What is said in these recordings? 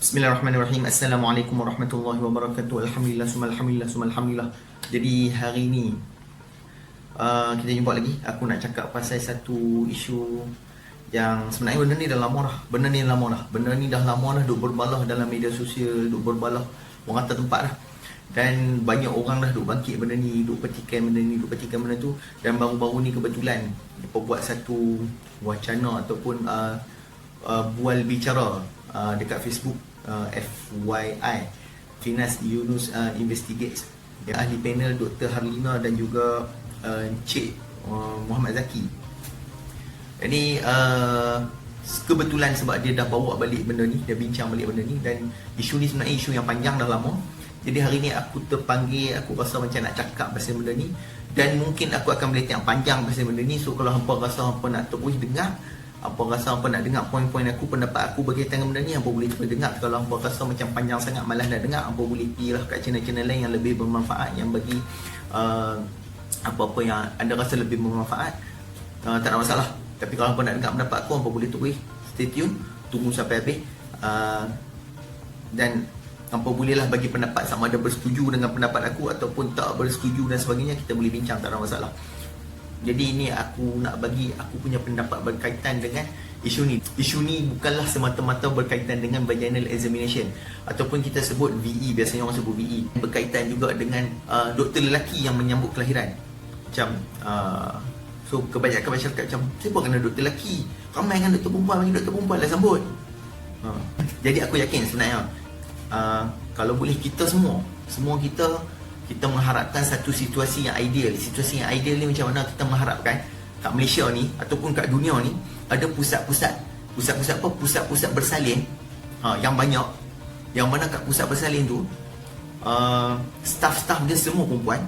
Bismillahirrahmanirrahim. Assalamualaikum warahmatullahi wabarakatuh. Alhamdulillah, summa alhamdulillah, summa alhamdulillah. Jadi hari ni kita jumpa lagi. Aku nak cakap pasal satu isu yang sebenarnya benda ni dah lama dah. Benda ni dah lama dah duk berbalah dalam media sosial, duk berbalah orang kata tempat dah. Dan banyak orang dah duk bangkit benda ni, duk petikan benda ni, duk petikan benda tu. Dan baru-baru ni kebetulan mereka buat satu wacana ataupun bual bicara dekat Facebook, FYI, Finas Yunus Investigates, ahli panel Dr. Harlina dan juga Encik Muhammad Zaki. Jadi kebetulan sebab dia dah bawa balik benda ni, dia bincang balik benda ni, dan isu ni sebenarnya isu yang panjang dah lama. Jadi hari ni aku terpanggil, aku rasa macam nak cakap pasal benda ni, dan mungkin aku akan boleh tengok panjang pasal benda ni. So kalau hampa rasa hampa nak terus dengar, apa rasa hampa nak dengar poin-poin aku, pendapat aku berkaitan dengan benda ni, hampa boleh cuba dengar. Kalau hampa rasa macam panjang sangat malas nak dengar, hampa boleh pergi lah kat channel-channel lain yang lebih bermanfaat, yang bagi apa-apa yang anda rasa lebih bermanfaat. Tak ada masalah. Tapi kalau hampa nak dengar pendapat aku, hampa boleh terus stay tune, tunggu sampai habis, dan hampa bolehlah bagi pendapat sama ada bersetuju dengan pendapat aku ataupun tak bersetuju dan sebagainya. Kita boleh bincang, tak ada masalah. Jadi ini aku nak bagi aku punya pendapat berkaitan dengan isu ni. Isu ni bukanlah semata-mata berkaitan dengan vaginal examination ataupun kita sebut VE, biasanya orang sebut VE. Berkaitan juga dengan doktor lelaki yang menyambut kelahiran. Macam so kebanyakan masyarakat macam, siapa kena doktor lelaki? Ramai kan doktor perempuan, bagi doktor perempuan lah sambut. Jadi aku yakin sebenarnya kalau boleh kita semua kita mengharapkan satu situasi yang ideal. Situasi yang ideal ni macam mana? Kita mengharapkan kat Malaysia ni ataupun kat dunia ni ada pusat-pusat apa? Pusat-pusat bersalin yang banyak, yang mana kat pusat bersalin tu staff-staff dia semua perempuan,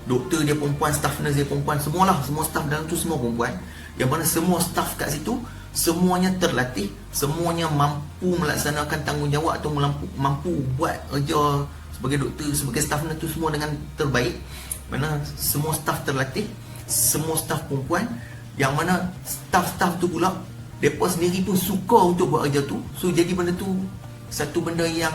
doktor dia perempuan, staff nurse dia perempuan, semualah, semua staff dalam tu semua perempuan, yang mana semua staff kat situ semuanya terlatih, semuanya mampu melaksanakan tanggungjawab atau mampu buat kerja sebagai doktor, sebagai staff tu semua dengan terbaik. Mana semua staff terlatih, semua staff perempuan, yang mana staff-staff tu pula mereka sendiri pun suka untuk buat kerja tu. So jadi benda tu satu benda yang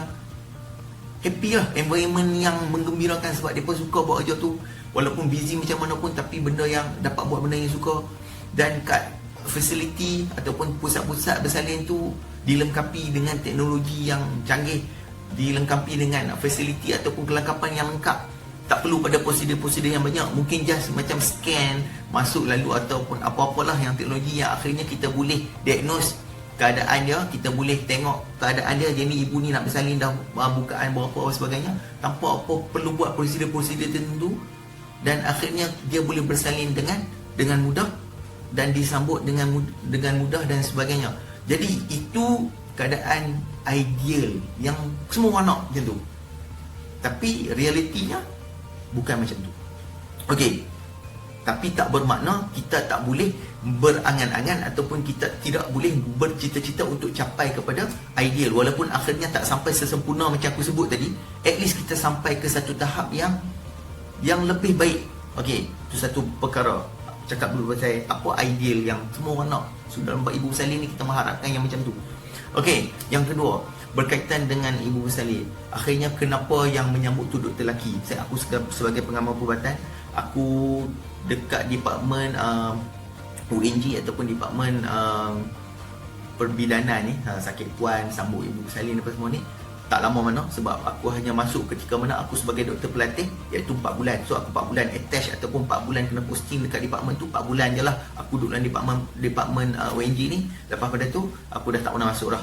happy lah, environment yang menggembirakan, sebab mereka suka buat kerja tu. Walaupun busy macam mana pun, tapi benda yang dapat buat benda yang suka. Dan kat fasiliti ataupun pusat-pusat bersalin tu dilengkapi dengan teknologi yang canggih, dilengkapi dengan fasiliti ataupun kelengkapan yang lengkap. Tak perlu pada prosedur-prosedur yang banyak. Mungkin just macam scan masuk lalu ataupun apa-apalah yang teknologi yang akhirnya kita boleh diagnose keadaan dia, kita boleh tengok keadaan dia. Jadi ibu ni nak bersalin dah bukaan berapa dan sebagainya, tanpa apa perlu buat prosedur-prosedur tertentu, dan akhirnya dia boleh bersalin dengan mudah dan disambut dengan mudah dan sebagainya. Jadi itu keadaan ideal yang semua orang nak macam tu. Tapi realitinya bukan macam tu. Okey. Tapi tak bermakna kita tak boleh berangan-angan ataupun kita tidak boleh bercita-cita untuk capai kepada ideal. Walaupun akhirnya tak sampai sesempurna macam aku sebut tadi, at least kita sampai ke satu tahap yang lebih baik. Okey, itu satu perkara. Cakap dulu pasal apa ideal yang semua orang nak. So dalam bab ibu bersalin ni kita mengharapkan yang macam tu. Okey, yang kedua berkaitan dengan ibu bersalin. Akhirnya kenapa yang menyambut tu doktor lelaki? Aku sebagai pengamal perubatan, aku dekat departmen UNG ataupun departmen perbidanan ni, sakit puan, sambut ibu bersalin apa semua ni, tak lama mana. Sebab aku hanya masuk ketika mana aku sebagai doktor pelatih, iaitu 4 bulan. So aku 4 bulan attach ataupun 4 bulan kena posting dekat departmen tu. 4 bulan je lah aku duduk dalam departmen ONG ni. Lepas pada tu aku dah tak pernah masuk dah.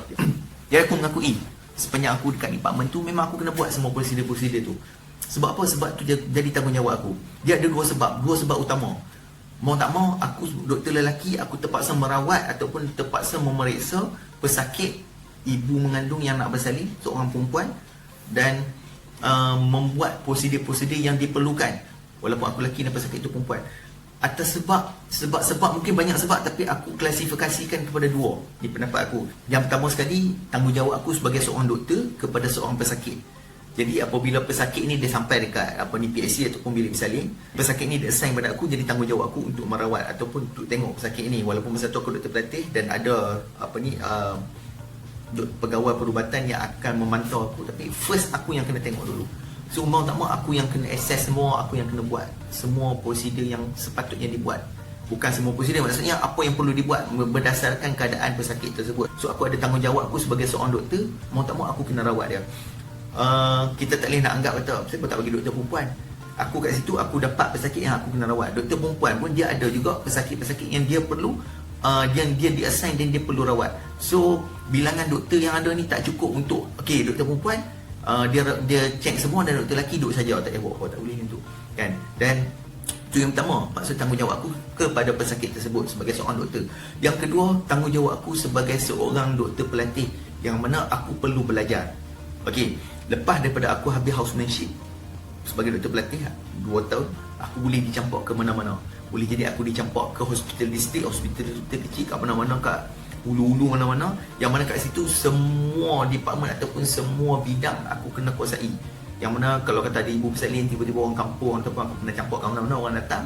Jadi aku mengakui sepanjang aku dekat departmen tu memang aku kena buat semua prosedur-prosedur tu. Sebab apa? Sebab tu jadi tanggungjawab aku. Dia ada dua sebab utama. Mau tak mau, aku doktor lelaki, aku terpaksa merawat ataupun terpaksa memeriksa pesakit ibu mengandung yang nak bersalin, seorang perempuan, dan membuat prosedur-prosedur yang diperlukan. Walaupun aku lelaki dan pesakit itu perempuan. Atas sebab mungkin banyak sebab, tapi aku klasifikasikan kepada dua di pendapat aku. Yang pertama sekali, tanggungjawab aku sebagai seorang doktor kepada seorang pesakit. Jadi apabila pesakit ni dia sampai dekat PSC ataupun bilik bersalin, pesakit ni dia assign pada aku, jadi tanggungjawab aku untuk merawat ataupun untuk tengok pesakit ni. Walaupun masa tu aku doktor pelatih dan ada pegawai perubatan yang akan memantau aku. Tapi first aku yang kena tengok dulu. So mau tak mau aku yang kena assess semua, aku yang kena buat semua prosedur yang sepatutnya dibuat. Bukan semua prosedur, maksudnya apa yang perlu dibuat berdasarkan keadaan pesakit tersebut. So aku ada tanggungjawab aku sebagai seorang doktor, mau tak mau aku kena rawat dia. Kita tak boleh nak anggap kata saya tak bagi doktor perempuan. Aku kat situ aku dapat pesakit yang aku kena rawat. Doktor perempuan pun dia ada juga pesakit-pesakit yang dia perlu dia di-assign dan dia perlu rawat. So bilangan doktor yang ada ni tak cukup untuk doktor perempuan dia check semua dan doktor lelaki duduk saja, tak payah buat tak boleh macam tu kan. Dan itu yang pertama, maksud tanggungjawab aku kepada pesakit tersebut sebagai seorang doktor. Yang kedua, tanggungjawab aku sebagai seorang doktor pelatih yang mana aku perlu belajar. Lepas daripada aku habis housemanship sebagai doktor pelatih 2 tahun, aku boleh dicampak ke mana-mana. Boleh jadi aku dicampak ke hospital district, hospital kecil kat mana-mana, kat hulu-hulu mana-mana, yang mana kat situ semua department ataupun semua bidang aku kena kuasai. Yang mana kalau kata ada ibu bersalin, tiba-tiba orang kampung ataupun aku pernah campak kat mana-mana, orang datang,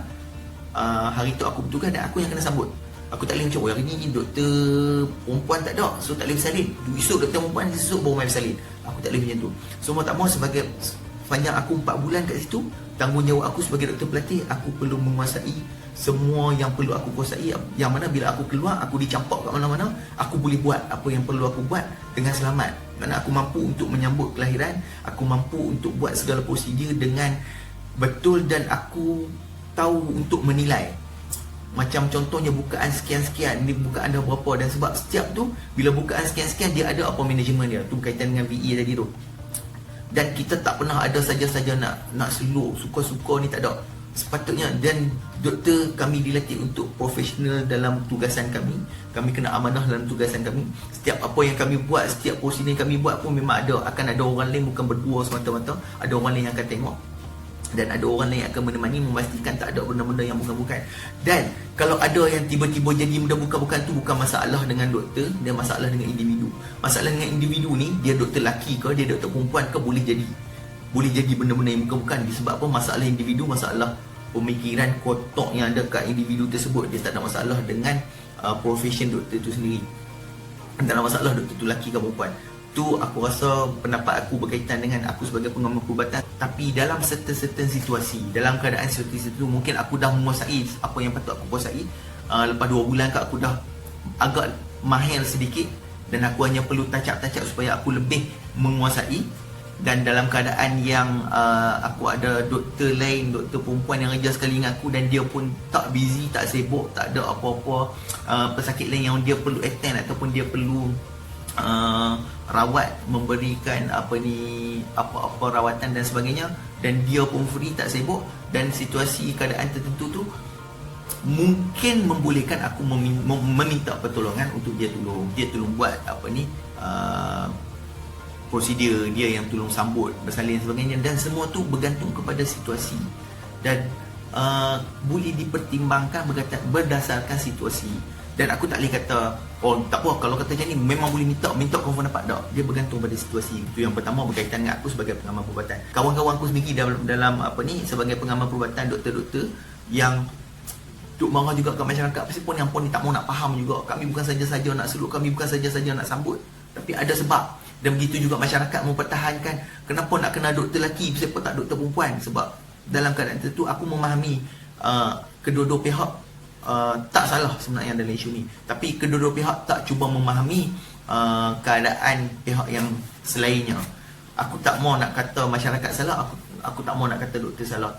hari tu aku bertugas dan aku yang kena sambut. Aku tak boleh macam, hari ni doktor perempuan tak ada, so tak boleh bersalin. Esok doktor perempuan, esok baru main bersalin. Aku tak boleh macam tu. So mau tak mau sebagai panjang aku 4 bulan kat situ, tanggungjawab aku sebagai doktor pelatih, aku perlu menguasai semua yang perlu aku kuasai, yang mana bila aku keluar, aku dicampak kat mana-mana, aku boleh buat apa yang perlu aku buat dengan selamat. Kerana aku mampu untuk menyambut kelahiran, aku mampu untuk buat segala prosedur dengan betul dan aku tahu untuk menilai. Macam contohnya bukaan sekian-sekian, ni bukaan dah berapa, dan sebab setiap tu bila bukaan sekian-sekian dia ada apa manajemen dia, tu berkaitan dengan VE tadi tu. Dan kita tak pernah ada saja-saja nak seluk, suka-suka ni tak ada. Sepatutnya, dan doktor kami dilatih untuk profesional dalam tugasan kami. Kami kena amanah dalam tugasan kami. Setiap apa yang kami buat, setiap prosedur yang kami buat pun memang akan ada orang lain, bukan berdua semata-mata. Ada orang lain yang akan tengok dan ada orang lain yang akan menemani, memastikan tak ada benda-benda yang bukan-bukan. Dan kalau ada yang tiba-tiba jadi benda bukan-bukan, tu bukan masalah dengan doktor, dia masalah dengan individu. Masalah dengan individu ni, dia doktor lelaki ke, dia doktor perempuan ke, boleh jadi benda-benda yang bukan-bukan. Disebab apa? Masalah individu, masalah pemikiran kotak yang ada kat individu tersebut. Dia tak ada masalah dengan profession doktor tu sendiri. Tak ada masalah doktor tu lelaki ke perempuan. Tu aku rasa pendapat aku berkaitan dengan aku sebagai pengamal perubatan. Tapi dalam certain situasi, dalam keadaan seperti itu, mungkin aku dah menguasai apa yang patut aku kuasai. Lepas 2 bulan ke, aku dah agak mahir sedikit, dan aku hanya perlu touch-up supaya aku lebih menguasai. Dan dalam keadaan yang aku ada doktor lain, doktor perempuan yang kerja sekali dengan aku, dan dia pun tak busy, tak sibuk, tak ada apa-apa pesakit lain yang dia perlu attend ataupun dia perlu rawat, memberikan apa-apa rawatan dan sebagainya, dan dia pun free, tak sibuk, dan situasi keadaan tertentu tu mungkin membolehkan aku meminta pertolongan untuk dia tolong buat prosedur dia, yang tolong sambut, bersalin sebagainya, dan semua tu bergantung kepada situasi dan boleh dipertimbangkan berdasarkan situasi. Dan aku tak boleh kata tak apa, kalau kata macam ni memang boleh minta confirm dapat, tak. Dia bergantung pada situasi. Itu yang pertama berkaitan dengan aku sebagai pengamal perubatan. Kawan-kawan aku sendiri dalam sebagai pengamal perubatan, doktor-doktor yang duk marah juga kat masyarakat, meskipun yang pun ni tak mau nak faham juga. Kami bukan saja-saja nak seluk, kami bukan saja-saja nak sambut, tapi ada sebab. Dan begitu juga masyarakat mempertahankan kenapa nak kena doktor lelaki, kenapa tak doktor perempuan. Sebab dalam keadaan tertentu aku memahami kedua-dua pihak tak salah sebenarnya dalam isu ni, tapi kedua-dua pihak tak cuba memahami keadaan pihak yang selainnya. Aku tak mau nak kata masyarakat salah, aku tak mau nak kata doktor salah,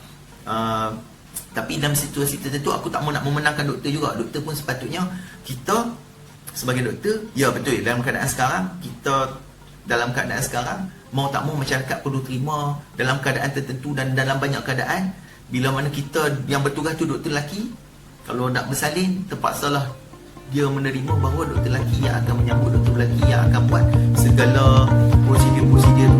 tapi dalam situasi tertentu aku tak mau nak memenangkan doktor juga. Doktor pun sepatutnya, kita sebagai doktor, ya betul, dalam keadaan sekarang mau tak mau masyarakat perlu terima dalam keadaan tertentu dan dalam banyak keadaan. Bila mana kita yang bertugas tu doktor lelaki, kalau nak bersalin, terpaksalah dia menerima bahawa doktor lelaki yang akan menyambut doktor lelaki yang akan buat segala prosedur-prosedur.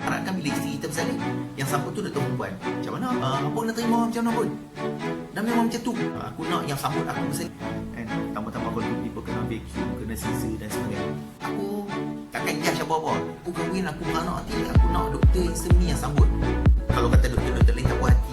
Harapkan bila isteri kita bersalin, yang sambut tu doktor perempuan. Macam mana? Apa nak terima macam mana pun. Dan memang macam tu. Aku nak yang sambut aku bersalin. Tambah-tambah kalau apa, kena vacuum, kena scissor dan sebagainya. Aku takkan judge apa-apa. Aku kahwin, aku beranak nanti, aku nak doktor insomnia yang sambut. Kalau kata doktor-doktor lain tak puas hati,